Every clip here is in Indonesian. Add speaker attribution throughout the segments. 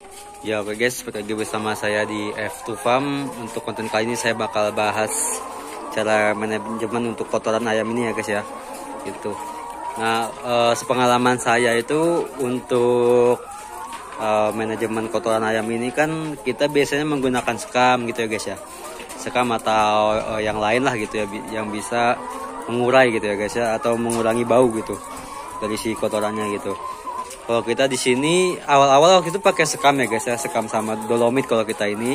Speaker 1: Ya oke guys, seperti lagi bersama saya di F2 Farm. Untuk konten kali ini saya bakal bahas cara manajemen untuk kotoran ayam ini ya guys ya. Gitu. Nah, sepengalaman saya itu untuk manajemen kotoran ayam ini kan kita biasanya menggunakan sekam gitu ya guys ya. Sekam atau yang lain lah gitu ya, yang bisa mengurai gitu ya guys ya, atau mengurangi bau gitu dari si kotorannya gitu. Kalau kita di sini awal-awal waktu itu pakai sekam ya guys ya, sekam sama dolomit kalau kita ini.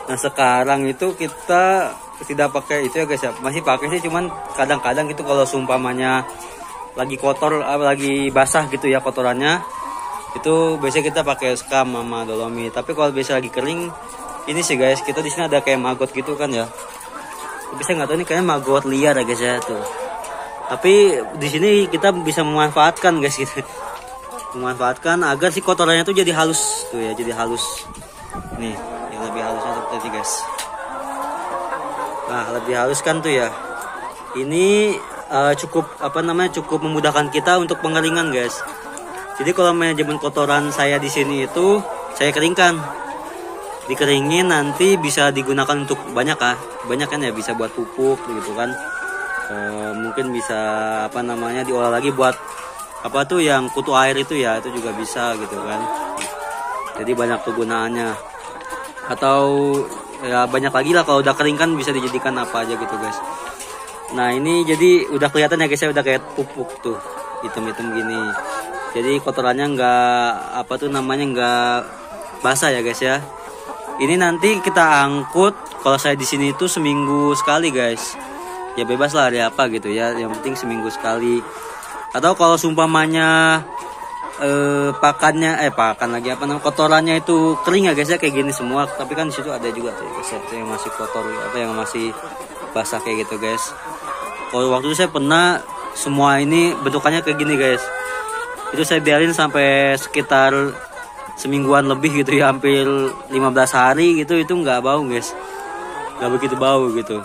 Speaker 1: Nah sekarang itu kita tidak pakai itu ya guys ya, masih pakai sih, cuman kadang-kadang gitu kalau seumpamanya lagi kotor, lagi basah gitu ya kotorannya, itu biasanya kita pakai sekam sama dolomit. Tapi kalau biasa lagi kering, ini sih guys, kita di sini ada kayak maggot gitu kan ya. Tapi saya nggak tahu ini kayaknya maggot liar ya guys ya tuh. Tapi di sini kita bisa memanfaatkan guys gitu. Memanfaatkan agar si kotorannya tuh jadi halus tuh ya, jadi halus nih, yang lebih halusnya seperti ini guys. Nah lebih halus kan tuh ya, ini cukup cukup memudahkan kita untuk pengeringan guys. Jadi kalau manajemen kotoran saya di sini itu saya keringkan, dikeringin nanti bisa digunakan untuk banyak kan ya, bisa buat pupuk gitu kan. Mungkin bisa diolah lagi buat yang kutu air itu ya, itu juga bisa gitu kan. Jadi banyak kegunaannya, atau ya banyak lagi lah, kalau udah kering kan bisa dijadikan apa aja gitu guys. Nah ini jadi udah kelihatan ya guys ya, udah kayak pupuk tuh, hitam-hitam gini. Jadi kotorannya nggak basah ya guys ya. Ini nanti kita angkut, kalau saya di sini itu seminggu sekali guys. Ya bebas lah hari apa gitu ya, yang penting seminggu sekali. Atau kalau sumpamanya kotorannya itu kering ya guys ya, kayak gini semua, tapi kan di situ ada juga tuh guys ya, yang masih kotor yang masih basah kayak gitu guys. Kalau waktu itu saya pernah semua ini bentukannya kayak gini guys, itu saya biarin sampai sekitar semingguan lebih gitu ya, hampir 15 hari gitu, itu nggak bau guys, nggak begitu bau gitu.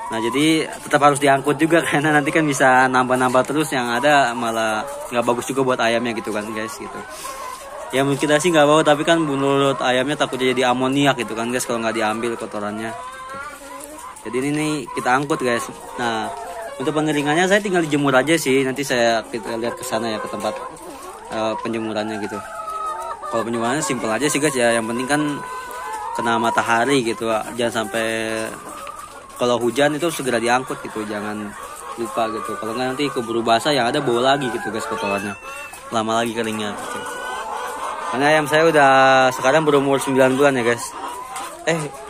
Speaker 1: Nah jadi tetap harus diangkut juga, karena nanti kan bisa nambah-nambah terus, yang ada malah nggak bagus juga buat ayamnya gitu kan guys gitu. Ya mungkin kita sih nggak bau, tapi kan menurut ayamnya takutnya jadi amoniak gitu kan guys kalau nggak diambil kotorannya. Jadi ini kita angkut guys. Nah untuk pengeringannya saya tinggal dijemur aja sih, nanti kita lihat ke sana ya, ke tempat penjemurannya gitu. Kalau penjemurannya simpel aja sih guys ya, yang penting kan kena matahari gitu, jangan sampai kalau hujan itu segera diangkut gitu, jangan lupa gitu. Kalau nggak nanti keburu basah, yang ada bau lagi gitu guys kotorannya, lama lagi keringnya gitu. Karena ayam saya udah sekarang berumur 9 bulan ya guys.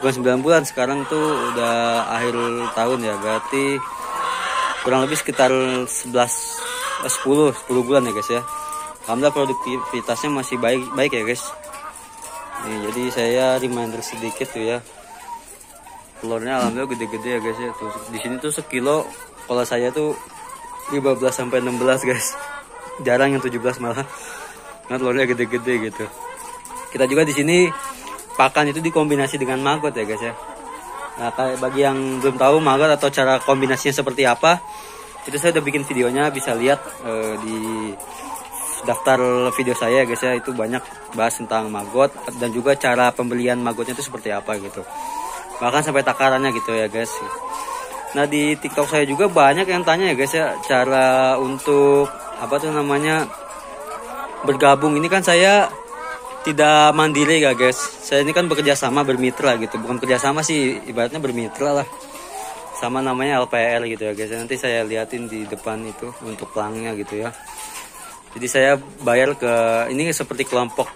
Speaker 1: Bukan 9 bulan, sekarang tuh udah akhir tahun ya, berarti kurang lebih sekitar 10 bulan ya guys ya. Alhamdulillah produktivitasnya masih baik ya guys. Nih, jadi saya reminder sedikit tuh ya. Telurnya alhamdulillah gede-gede ya guys ya. Tuh di sini tuh sekilo kalau saya tuh 15 sampai 16 guys. Jarang yang 17 malah. Nah, telurnya gede-gede gitu. Kita juga di sini pakan itu dikombinasi dengan maggot ya guys ya. Nah, kayak bagi yang belum tahu maggot atau cara kombinasinya seperti apa, itu saya udah bikin videonya, bisa lihat di daftar video saya guys ya. Itu banyak bahas tentang maggot dan juga cara pembelian maggotnya itu seperti apa gitu. Bahkan sampai takarannya gitu ya guys. Nah di TikTok saya juga banyak yang tanya ya guys ya, cara untuk bergabung. Ini kan saya tidak mandiri ya guys, saya ini kan bekerja sama, bermitra gitu. Bukan kerja sama sih, ibaratnya bermitra lah, sama namanya LPR gitu ya guys. Nanti saya liatin di depan itu untuk pelangnya gitu ya. Jadi saya bayar ke, ini seperti kelompok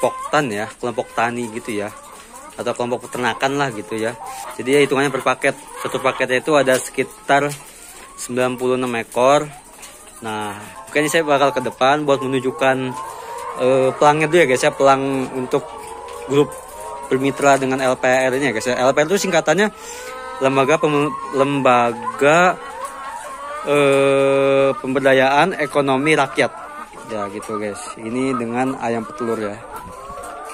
Speaker 1: poktan ya, kelompok tani gitu ya, atau kelompok peternakan lah gitu ya. Jadi ya hitungannya per paket. Satu paketnya itu ada sekitar 96 ekor. Nah mungkin saya bakal ke depan buat menunjukkan pelangnya tuh ya guys ya, pelang untuk grup bermitra dengan LPR ini ya guys ya. LPR itu singkatannya Lembaga Pemberdayaan Ekonomi Rakyat ya gitu guys. Ini dengan ayam petelur ya.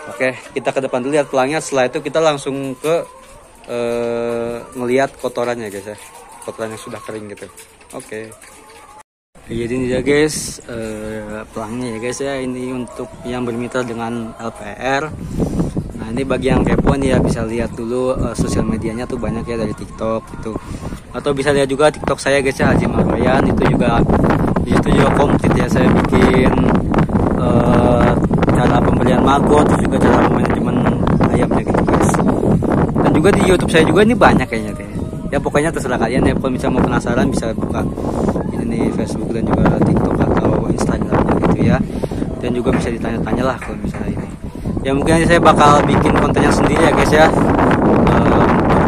Speaker 1: Oke, kita ke depan dulu lihat pelangnya. Setelah itu kita langsung ke ngelihat kotorannya guys ya, kotoran yang sudah kering gitu. Oke. Jadi ini ya guys, pelangnya ya guys ya, ini untuk yang bermitra dengan LPR. Nah ini bagi yang kepo nih ya, bisa lihat dulu sosial medianya tuh banyak ya, dari TikTok gitu, atau bisa lihat juga TikTok saya guys ya, Haji Marwayan. Itu juga komplit ya, saya bikin cara pembelian magot, terus juga cara manajemen ayamnya gitu guys. Dan juga di YouTube saya juga ini banyak kayaknya deh. Ya pokoknya terserah kalian ya, kalau misalnya mau penasaran bisa buka ini nih, Facebook dan juga TikTok atau Instagramnya gitu ya. Dan juga bisa ditanya-tanya lah kalau misalnya ini. Ya mungkin nanti saya bakal bikin kontennya sendiri ya guys ya.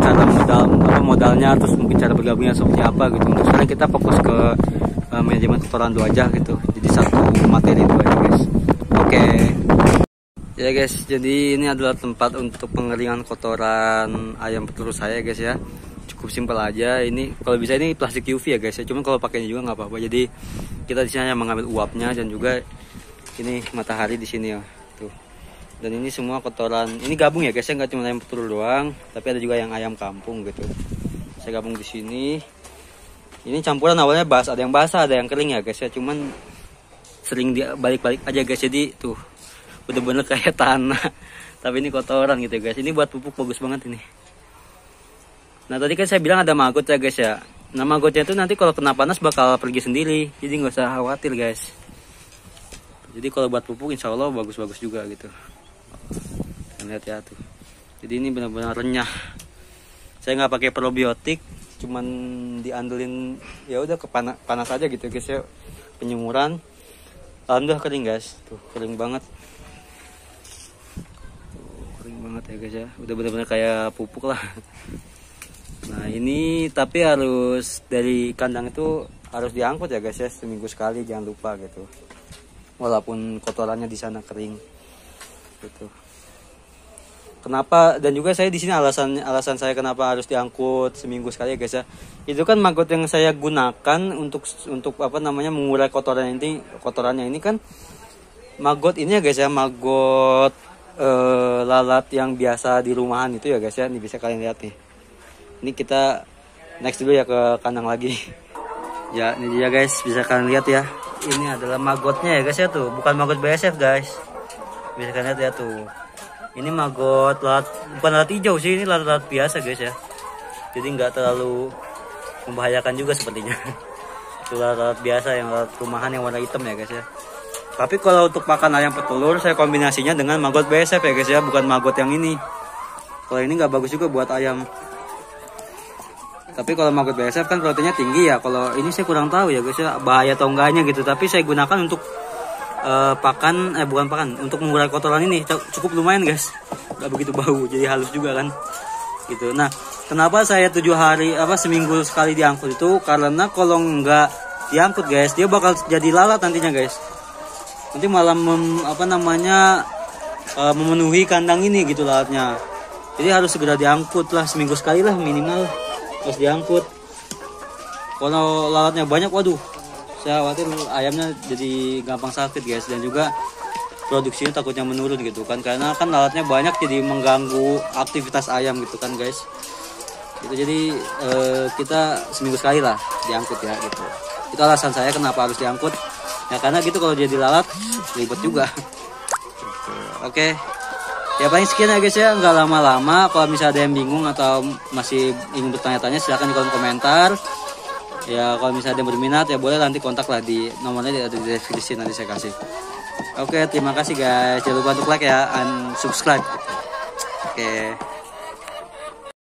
Speaker 1: Cara modalnya, terus mungkin cara bergabungnya seperti apa gitu. Untuk sekarang kita fokus ke manajemen kotoran dulu aja gitu. Jadi satu materi itu aja guys. Oke. Ya guys, jadi ini adalah tempat untuk pengeringan kotoran ayam petelur saya guys ya. Cukup simpel aja. Ini kalau bisa ini plastik UV ya guys ya. Cuma kalau pakainya juga nggak apa-apa. Jadi kita di sini hanya mengambil uapnya, dan juga ini matahari di sini ya. Tuh. Dan ini semua kotoran. Ini gabung ya guys ya, nggak cuma ayam petelur doang, tapi ada juga yang ayam kampung gitu. Saya gabung di sini. Ini campuran awalnya ada yang basah, ada yang kering ya guys ya. Cuman sering dibalik-balik aja guys. Jadi tuh bener-bener kayak tanah. Tapi ini kotoran gitu guys. Ini buat pupuk bagus banget ini. Nah tadi kan saya bilang ada maggot ya guys ya. Nah maggotnya itu nanti kalau kena panas bakal pergi sendiri, jadi nggak usah khawatir guys. Jadi kalau buat pupuk insya Allah bagus-bagus juga gitu. Lihat ya tuh. Jadi ini benar-benar renyah. Saya nggak pakai probiotik, cuman diandelin ya udah ke panas aja gitu guys ya. Penyemuran. Alhamdulillah kering guys. Tuh kering banget. Tuh, kering banget ya guys ya. Udah benar-benar kayak pupuk lah. Nah ini tapi harus dari kandang itu harus diangkut ya guys ya, seminggu sekali, jangan lupa gitu. Walaupun kotorannya di sana kering gitu. Kenapa, dan juga saya di sini alasan saya kenapa harus diangkut seminggu sekali ya guys ya. Itu kan maggot yang saya gunakan untuk apa namanya mengurai kotorannya ini kan maggot ini ya guys ya, maggot lalat yang biasa di rumahan itu ya guys ya. Ini bisa kalian lihat nih. Ini kita next dulu ya ke kandang lagi. Ya ini dia guys, bisa kalian lihat ya. Ini adalah maggotnya ya guys ya tuh, bukan maggot BSF guys. Bisa kalian lihat ya tuh. Ini maggot lalat, bukan lalat hijau sih, ini lalat biasa guys ya. Jadi nggak terlalu membahayakan juga sepertinya. Itu lalat biasa, yang lalat rumahan yang warna hitam ya guys ya. Tapi kalau untuk pakan ayam petelur saya kombinasinya dengan maggot BSF ya guys ya, bukan maggot yang ini. Kalau ini nggak bagus juga buat ayam. Tapi kalau maggot BSF kan proteinnya tinggi ya. Kalau ini saya kurang tahu ya guys ya, bahaya atau enggaknya gitu. Tapi saya gunakan untuk untuk mengurai kotoran ini. Cukup lumayan guys, nggak begitu bau, jadi halus juga kan gitu. Nah kenapa saya 7 hari seminggu sekali diangkut itu, karena kalau nggak diangkut guys, dia bakal jadi lalat nantinya guys. Nanti malah memenuhi kandang ini gitu lalatnya. Jadi harus segera diangkut lah, seminggu sekali lah minimal harus diangkut. Kalau lalatnya banyak, waduh, saya khawatir ayamnya jadi gampang sakit guys. Dan juga produksinya takutnya menurun gitu kan, karena kan lalatnya banyak, jadi mengganggu aktivitas ayam gitu kan guys. Gitu, jadi kita seminggu sekali lah diangkut ya gitu. Itu alasan saya kenapa harus diangkut ya, karena gitu kalau jadi lalat ribet juga gitu. Oke. Ya paling sekian ya guys ya, nggak lama-lama. Kalau misalnya ada yang bingung atau masih ingin bertanya-tanya, silahkan di kolom komentar. Ya kalau misalnya ada yang berminat ya boleh nanti kontak lah, di nomornya ada di deskripsi nanti saya kasih. Oke, terima kasih guys. Jangan lupa untuk like ya, and subscribe. Oke.